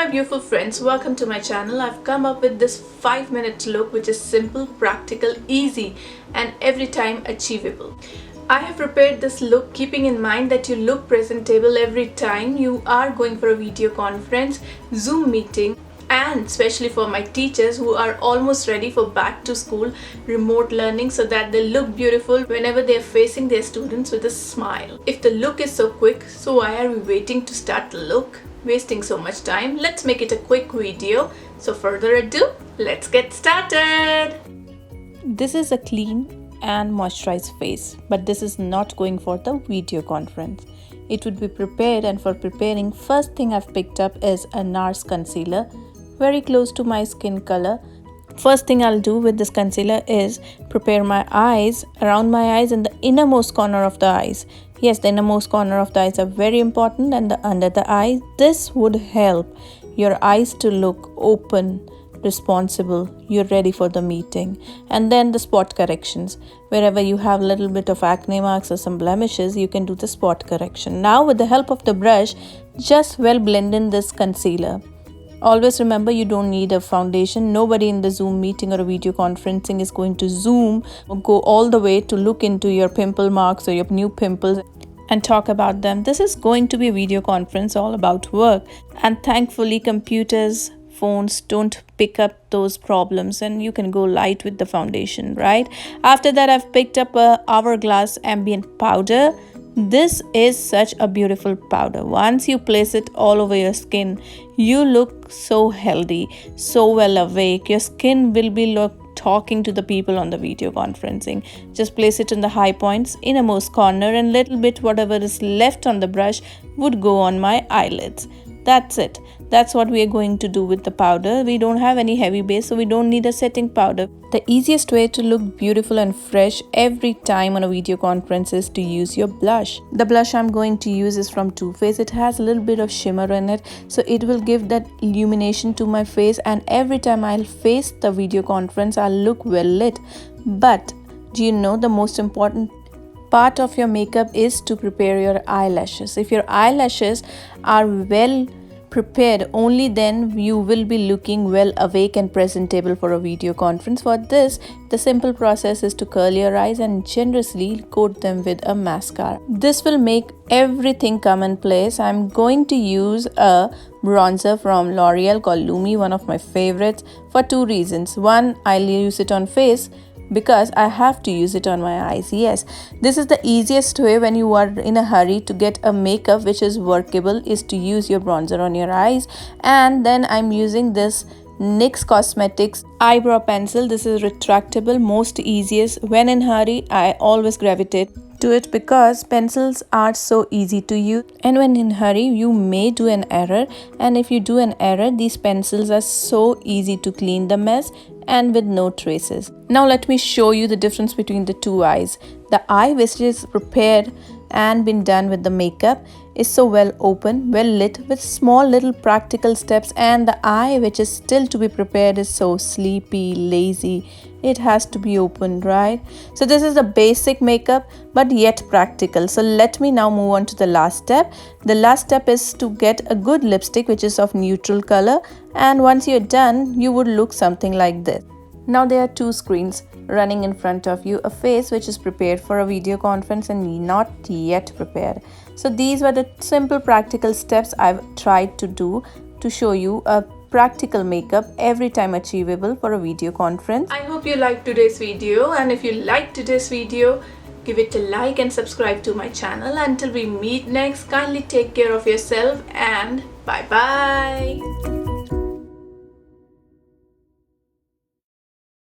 my beautiful friends, welcome to my channel. I've come up with this 5-minute look which is simple, practical, easy and every time achievable. I have prepared this look keeping in mind that you look presentable every time you are going for a video conference, Zoom meeting, and especially for my teachers who are almost ready for back to school remote learning so that they look beautiful whenever they are facing their students with a smile. If the look is so quick, so why are we waiting to start the look? Wasting so much time. Let's make it a quick video. So further ado, let's get started. This is a clean and moisturized face, but this is not going for the video conference. It would be prepared, and for preparing, first thing I've picked up is a NARS concealer, very close to my skin color. First thing I'll do with this concealer is prepare my eyes, around my eyes and the innermost corner of the eyes. Yes, the innermost corner of the eyes are very important, and the under the eye. This would help your eyes to look open, responsible, you're ready for the meeting. And then the spot corrections. Wherever you have a little bit of acne marks or some blemishes, you can do the spot correction. Now with the help of the brush, just well blend in this concealer. Always remember, you don't need a foundation. Nobody in the Zoom meeting or a video conferencing is going to zoom or go all the way to look into your pimple marks or your new pimples and talk about them. This is going to be a video conference all about work, and thankfully computers, phones don't pick up those problems and you can go light with the foundation, right? After that, I've picked up a Hourglass ambient powder. This is such a beautiful powder. Once you place it all over your skin, you look so healthy, so well awake. Your skin will be talking to the people on the video conferencing. Just place it in the high points, innermost corner, and little bit whatever is left on the brush would go on my eyelids. That's it. That's what we are going to do with the powder. We don't have any heavy base, so we don't need a setting powder. The easiest way to look beautiful and fresh every time on a video conference is to use your blush. The blush I'm going to use is from Too Faced. It has a little bit of shimmer in it, so it will give that illumination to my face, and every time I'll face the video conference, I'll look well lit. But do you know the most important part of your makeup is to prepare your eyelashes? If your eyelashes are well prepared, only then you will be looking well awake and presentable for a video conference. For this, the simple process is to curl your eyes and generously coat them with a mascara. This will make everything come in place. I'm going to use a bronzer from L'Oreal called Lumi, one of my favorites, for two reasons. One, I'll use it on face because I have to use it on my eyes. Yes, this is the easiest way when you are in a hurry to get a makeup which is workable, is to use your bronzer on your eyes. And then I'm using this NYX Cosmetics eyebrow pencil. This is retractable, most easiest. When in hurry, I always gravitate to it because pencils are so easy to use, and when in hurry you may do an error, and if you do an error, these pencils are so easy to clean the mess and with no traces. Now let me show you the difference between the two eyes. The eye which is prepared and been done with the makeup is so well open, well lit with small little practical steps, and the eye which is still to be prepared is so sleepy, lazy. It has to be opened, right? So this is the basic makeup but yet practical. So let me now move on to the last step. The last step is to get a good lipstick which is of neutral color, and once you're done, you would look something like this. Now there are two screens running in front of you, a face which is prepared for a video conference and not yet prepared. So these were the simple practical steps I've tried to do to show you a practical makeup every time achievable for a video conference. I hope you liked today's video, and if you liked today's video, give it a like and subscribe to my channel. Until we meet next, kindly take care of yourself and bye bye.